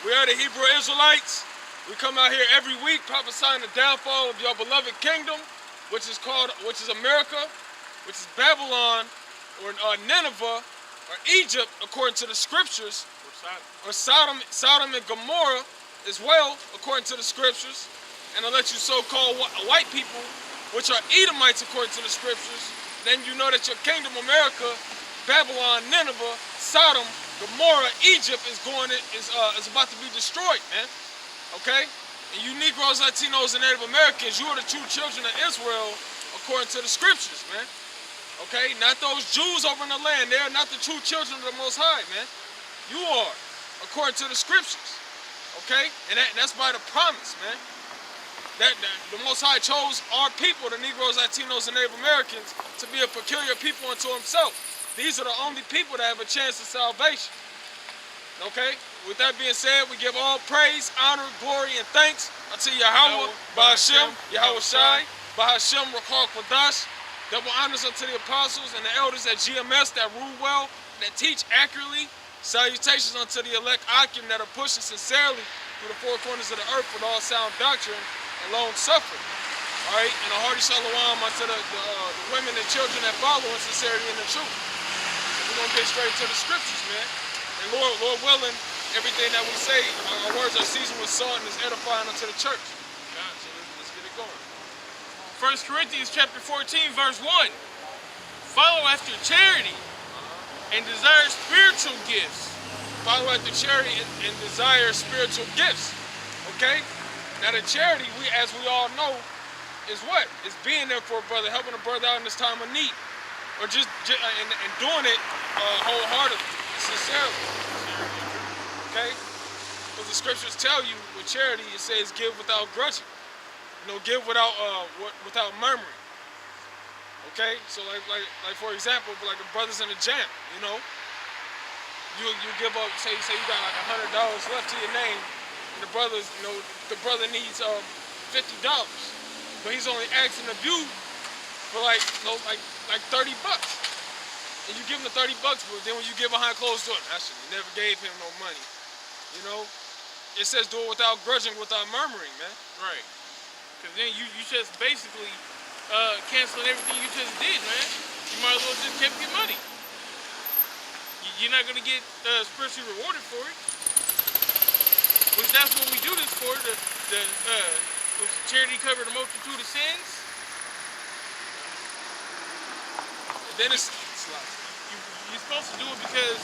We are the Hebrew Israelites. We come out here every week prophesying the downfall of your beloved kingdom, which is America, which is Babylon, or Nineveh, or Egypt, according to the scriptures, or Sodom and Gomorrah as well, according to the scriptures. And I'll let you so-called white people, which are Edomites according to the scriptures, then you know that your kingdom, America, Babylon, Nineveh, Sodom, Gomorrah, Egypt is about to be destroyed, man. Okay? And you Negroes, Latinos, and Native Americans, you are the true children of Israel according to the scriptures, man. Okay? Not those Jews over in the land. They are not the true children of the Most High, man. You are, according to the scriptures. Okay? And that's by the promise, man. That the Most High chose our people, the Negroes, Latinos, and Native Americans, to be a peculiar people unto himself. These are the only people that have a chance of salvation. Okay? With that being said, we give all praise, honor, glory, and thanks unto Yahweh, Bahashem, Yahweh Shai, Bahashem, Rakal Kwadash. Double honors unto the apostles and the elders at GMS that rule well, that teach accurately. Salutations unto the elect Akim that are pushing sincerely through the four corners of the earth with all sound doctrine and long suffering. All right, and a hearty shalom unto the women and children that follow in sincerity and the truth. And we're gonna get straight to the scriptures, man. And Lord willing, everything that we say, our words are seasoned with salt and is edifying unto the church. God, so let's get it going. 1 Corinthians chapter 14, verse 1. Follow after charity and desire spiritual gifts. Follow after charity and desire spiritual gifts. Okay? Now the charity, as we all know, is what? Is being there for a brother, helping a brother out in this time of need. Or just and doing it wholeheartedly, sincerely. Okay? Because the scriptures tell you with charity, it says give without grudging. You know, give without murmuring. Okay? So like for example, like the brothers in the jam, you know, you give up, say you got like $100 left to your name, and the brother needs $50, but he's only asking of you for like 30 bucks, and you give him the 30 bucks, but then when you get behind closed doors, actually you never gave him no money. You know, it says do it without grudging, without murmuring, man. Right. Because then you just basically canceling everything you just did, man. You might as well just kept your money. You're not going to get spiritually rewarded for it. Which that's what we do this for. The charity cover the multitude of sins. And then you're supposed to do it because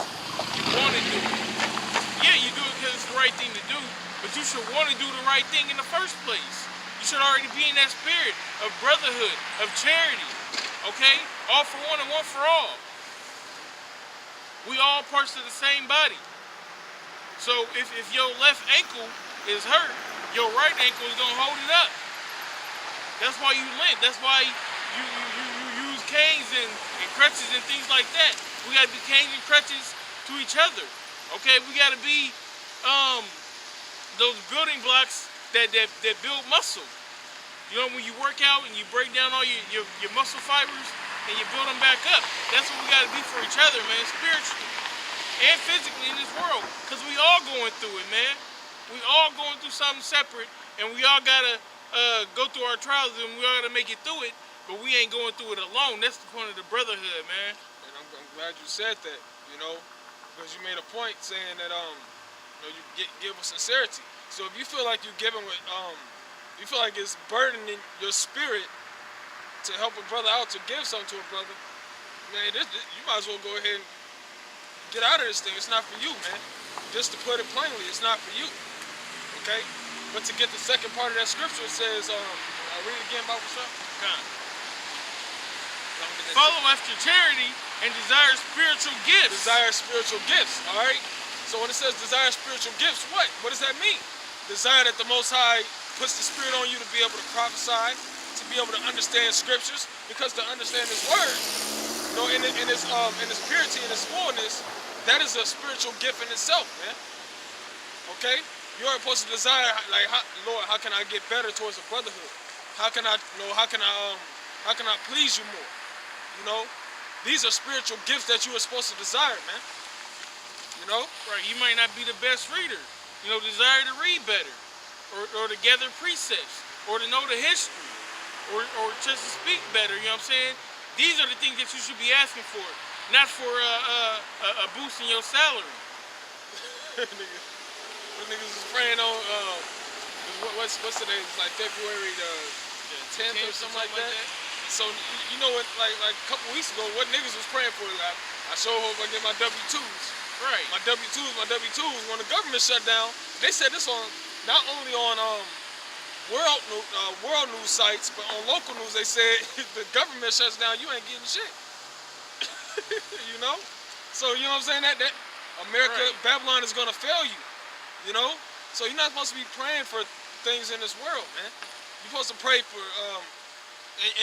you want to do it. Yeah, you do it because it's the right thing to do, but you should want to do the right thing in the first place. You should already be in that spirit of brotherhood, of charity, okay? All for one and one for all. We all parts of the same body. So if your left ankle is hurt, your right ankle is gonna hold it up. That's why you limp. That's why you use canes and crutches and things like that. We gotta be canes and crutches to each other. Okay, we gotta be those building blocks that build muscle. You know, when you work out and you break down all your muscle fibers and you build them back up, that's what we gotta be for each other, man, spiritually and physically in this world. Because we all going through it, man. We all going through something separate, and we all gotta go through our trials, and we all gotta make it through it, but we ain't going through it alone. That's the point of the brotherhood, man. And I'm glad you said that, you know, because you made a point saying that you give with sincerity. So if you feel like you're giving with you feel like it's burdening your spirit to help a brother out, to give something to a brother, man, you might as well go ahead and get out of this thing. It's not for you, man. Just to put it plainly, it's not for you. Okay? But to get the second part of that scripture, it says, I'll read it again, Bible shop. Follow after charity and desire spiritual gifts. Desire spiritual gifts, all right? So when it says desire spiritual gifts, what does that mean? Desire that the Most High puts the Spirit on you to be able to prophesy, to be able to understand scriptures, because to understand His word, you know, in its purity, in its fullness, that is a spiritual gift in itself, man. Okay? You are supposed to desire, like, Lord, how can I get better towards the brotherhood? How can I please you more? You know, these are spiritual gifts that you are supposed to desire, man. You know? Right, you might not be the best reader, desire to read better, or to gather precepts, or to know the history, or just to speak better. You know what I'm saying? These are the things that you should be asking for, not for a boost in your salary. Those niggas is praying on what's today? It's like February the 10th or something like that. So you know what? Like a couple weeks ago, what niggas was praying for? I sure hope I get my W-2s. Right. My W-2s. When the government shut down, they said this on not only on world news sites, but on local news. They said if the government shuts down, you ain't getting shit. You know. So you know what I'm saying? That America, Right. Babylon is gonna fail you. You know. So you're not supposed to be praying for things in this world, man. You're supposed to pray for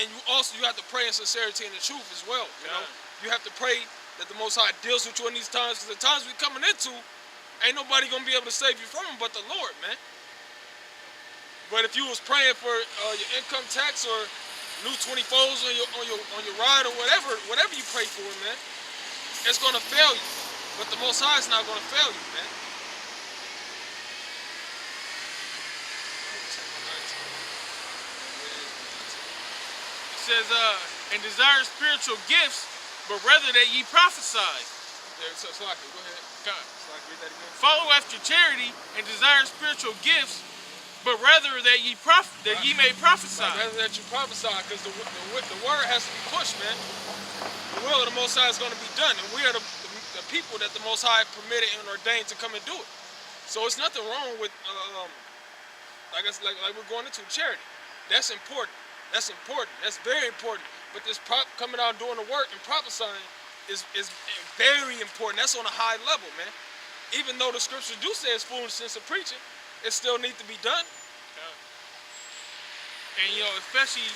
and you have to pray in sincerity and the truth as well. You know. You have to pray that the Most High deals with you in these times, because the times we're coming into, ain't nobody gonna be able to save you from them but the Lord, man. But if you was praying for your income tax or new 24s on your ride or whatever you pray for, man, it's gonna fail you. But the Most High is not gonna fail you, man. It says, and desire spiritual gifts, but rather that ye prophesy. Yeah, so I can go ahead. God. So I can read that again. Follow after charity and desire spiritual gifts, but rather that ye may prophesy. Rather that you prophesy, because the word has to be pushed, man. The will of the Most High is going to be done, and we are the people that the Most High permitted and ordained to come and do it. So it's nothing wrong with, like we're going into charity. That's important. That's important. That's very important. But this coming out and doing the work and prophesying is very important. That's on a high level, man. Even though the scriptures do say it's foolishness of preaching, it still needs to be done. And especially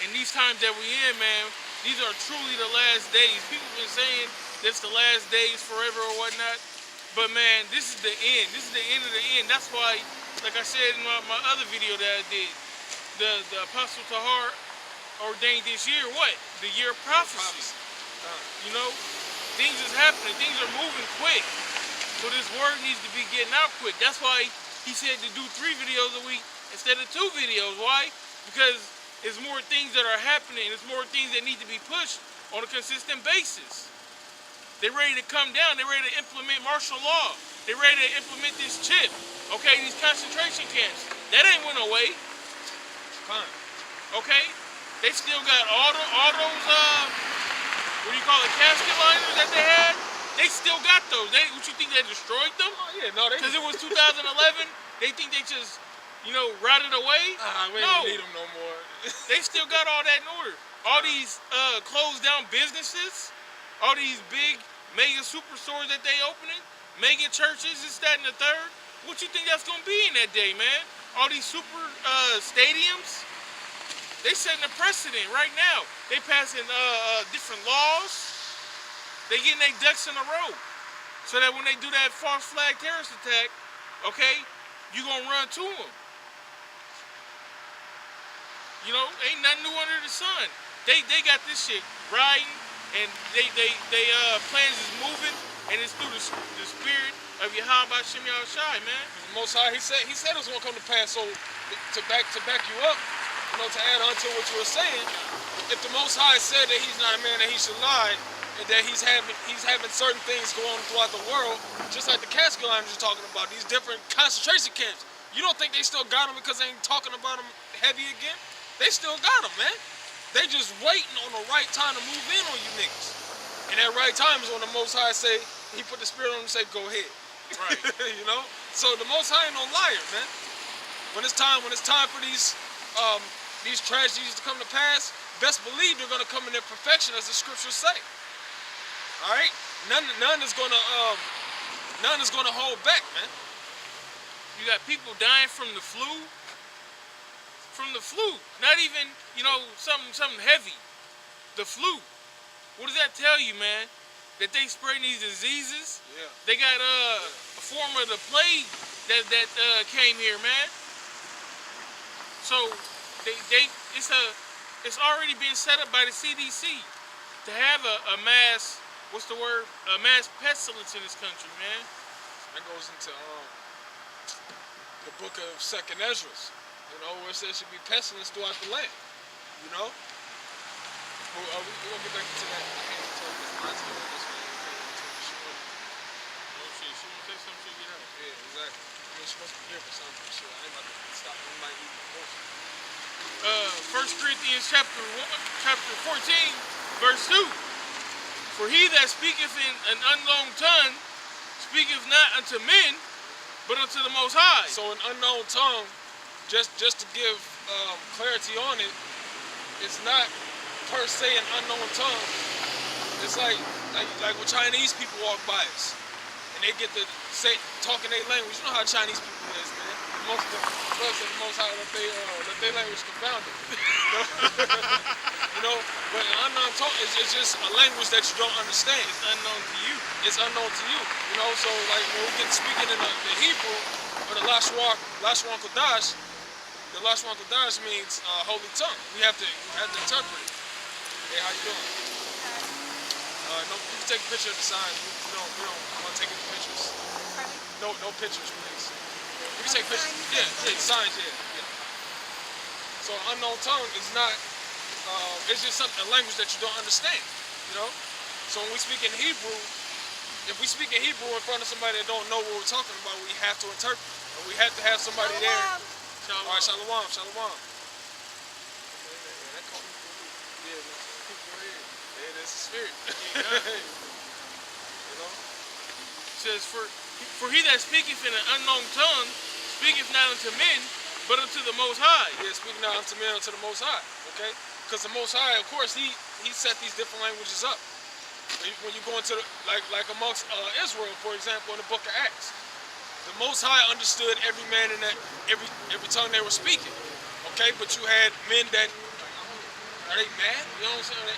in these times that we in, man, these are truly the last days. People have been saying this the last days forever or whatnot. But man, this is the end. This is the end of the end. That's why, like I said in my other video that I did, the Apostle Tahar ordained this year, what? The year of prophecy. Things is happening. Things are moving quick. So this word needs to be getting out quick. That's why he said to do 3 videos a week instead of 2 videos. Why? Because there's more things that are happening. There's more things that need to be pushed on a consistent basis. They're ready to come down. They're ready to implement martial law. They're ready to implement this chip. Okay, these concentration camps. That ain't went away. Okay? They still got all those what do you call it, casket liners that they had? They still got those. What you think they destroyed them? Oh yeah, no, because it was 2011. They think they just, rotted away? We don't need them no more. They still got all that in order. All these closed down businesses, all these big mega superstores that they opening, mega churches, this, that, and the third. What you think that's gonna be in that day, man? All these super stadiums, they setting a precedent right now. They passing different laws. They getting their ducks in a row, so that when they do that false flag terrorist attack, okay, you gonna run to them. Ain't nothing new under the sun. They got this shit riding, and they plans is moving, and it's through the spirit of Yahweh Shem Yahushai, man. The Most High, he said it was gonna come to pass. So to back you up, to add on to what you were saying, if the Most High said that he's not a man that he should lie, and that he's having certain things going on throughout the world, just like the casket liners you're talking about, these different concentration camps. You don't think they still got them because they ain't talking about them heavy again? They still got them, man. They just waiting on the right time to move in on you niggas. And that right time is when the Most High say, he put the spirit on him and say, go ahead. Right. So the Most High ain't no liar, man. When it's time for these tragedies to come to pass, best believe they're gonna come in their perfection, as the scriptures say. All right, none is gonna hold back, man. You got people dying from the flu. From the flu, not even something heavy. The flu. What does that tell you, man? That they spreading these diseases. Yeah. They got a form of the plague that came here, man. So it's already been set up by the CDC to have a mass, a mass pestilence in this country, man. That goes into book of Second Esdras, where it says there should be pestilence throughout the land, We're gonna get back into that. I can't even tell you this. Mine's going this way. Oh shit, she wanna say something, she get out. Yeah, exactly. I mean, she's supposed to be here for something. Shit, I ain't about to stop. We might need the most. 1 Corinthians chapter 14, verse 2. For he that speaketh in an unknown tongue speaketh not unto men, but unto the Most High. So an unknown tongue, just to give clarity on it, it's not per se an unknown tongue. It's like when Chinese people walk by us and they get to say talking their language. You know how Chinese people is, man. Most of them, the Most High, let their language confounded. But an unknown tongue is just a language that you don't understand. It's unknown to you. It's unknown to you. So like when we get speaking in the Hebrew or the Lashwan Kodash, the Lashwan Kodash means holy tongue. We have to interpret it. Hey, how you doing? No, you can take a picture of the signs. We don't want to take any pictures. Pardon? No pictures, please. You can take pictures. Yeah, signs, yeah. So unknown tongue is not, it's just a language that you don't understand, So when we speak in Hebrew, if we speak in Hebrew in front of somebody that don't know what we're talking about, we have to interpret. Or we have to have somebody there. Shalom. All right, shalom. Yeah, that's the spirit. Says, for he that speaketh in an unknown tongue speaketh not unto men, but unto the Most High. Yeah, speaking not unto men, unto the Most High. Okay? Because the Most High, of course, he set these different languages up. When you go into like amongst Israel, for example, in the book of Acts, the Most High understood every man in that every tongue they were speaking. Okay, but you had men that are they mad? You know what I'm saying?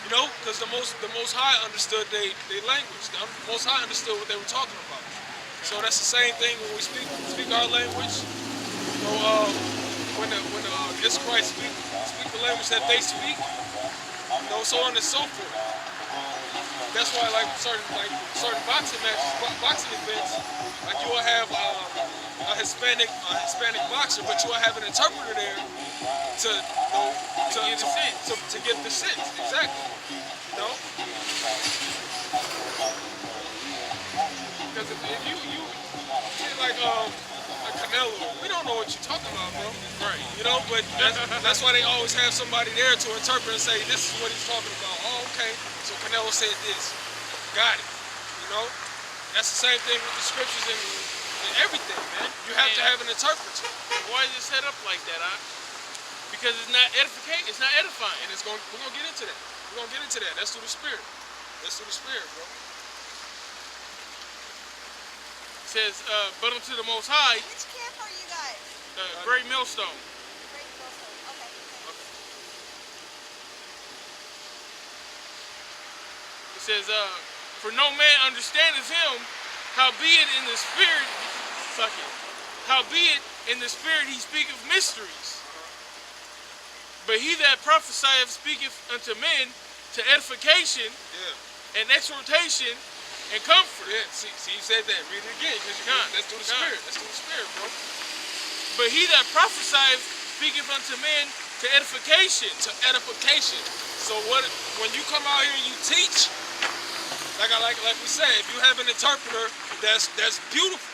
Because the Most High understood their language. The Most High understood what they were talking about. So that's the same thing when we speak our language. When the Israelites speak the language that they speak, so on and so forth. That's why certain boxing matches, boxing events, like you will have a Hispanic boxer, but you will have an interpreter there to give the sense. Exactly. Because if you like Canelo, we don't know what you're talking about, bro. Right. But that's why they always have somebody there to interpret and say, this is what he's talking about. Oh, okay. So Canelo said this. Got it. That's the same thing with the scriptures and everything, man. You have to have an interpreter. Why is it set up like that, huh? Because it's not edifying. It's not edifying. And we're gonna get into that. We're gonna get into that. That's through the spirit. Bro. It says, but unto the Most High. Which camp are you guys? Great Millstone. Great Millstone. Okay. It says, for no man understandeth him, howbeit in the spirit, howbeit in the spirit he speaketh mysteries. But he that prophesieth speaketh unto men to edification and exhortation and comfort. Yeah, see, you said that. Read it again, because that's through the spirit. That's through the spirit, bro. But he that prophesieth speaketh unto men to edification. To edification. So when you come out here and you teach, like we said, if you have an interpreter, that's beautiful,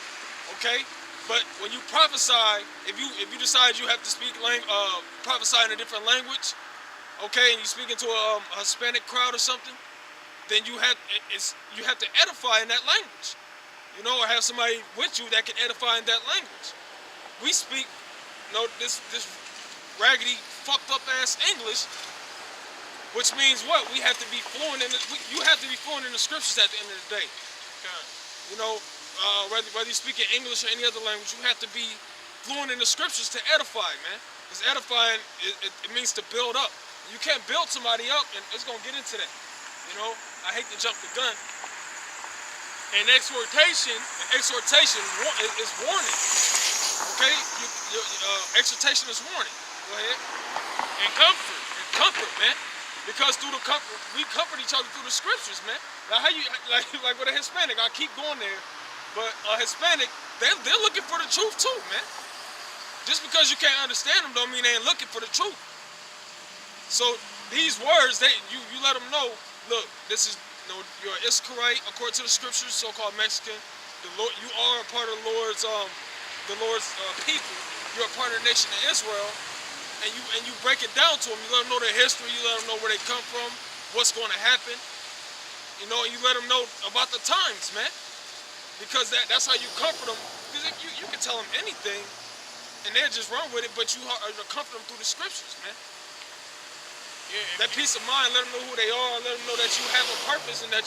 okay? But when you prophesy, if you decide you have to prophesy in a different language, okay, and you speak into a Hispanic crowd or something, then you have to edify in that language, or have somebody with you that can edify in that language. We speak, this raggedy, fucked up ass English, which means what? We have to be fluent you have to be fluent in the scriptures at the end of the day. Whether you speak in English or any other language, you have to be fluent in the scriptures to edify, man. Because edifying, it means to build up. You can't build somebody up, and it's gonna get into that. I hate to jump the gun. And exhortation is warning. Okay, exhortation is warning. Go ahead. And comfort. And comfort, man. Because through the comfort, we comfort each other through the scriptures, man. Now, how you like with a Hispanic? I keep going there, but a Hispanic, they're looking for the truth too, man. Just because you can't understand them don't mean they ain't looking for the truth. So these words, you let them know, look, this is, you're an Israelite according to the scriptures, so-called Mexican. The Lord, you are a part of the Lord's people. You're a part of the nation of Israel, and you break it down to them. You let them know their history. You let them know where they come from, what's going to happen. You know, and you let them know about the times, man. Because that's how you comfort them. Because you can tell them anything, and they'll just run with it. But you comfort them through the scriptures, man. Yeah, That peace of mind, let them know who they are, let them know that you have a purpose and that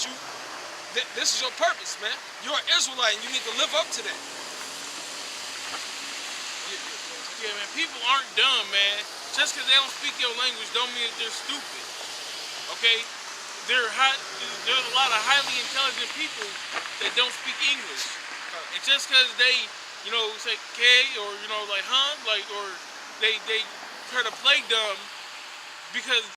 this is your purpose, man. You're an Israelite and you need to live up to that. yeah, man. People aren't dumb, man. Just because they don't speak your language don't mean that they're stupid. Okay? There's a lot of highly intelligent people that don't speak English. And just because they, say "okay" or like "huh," or they try to play dumb because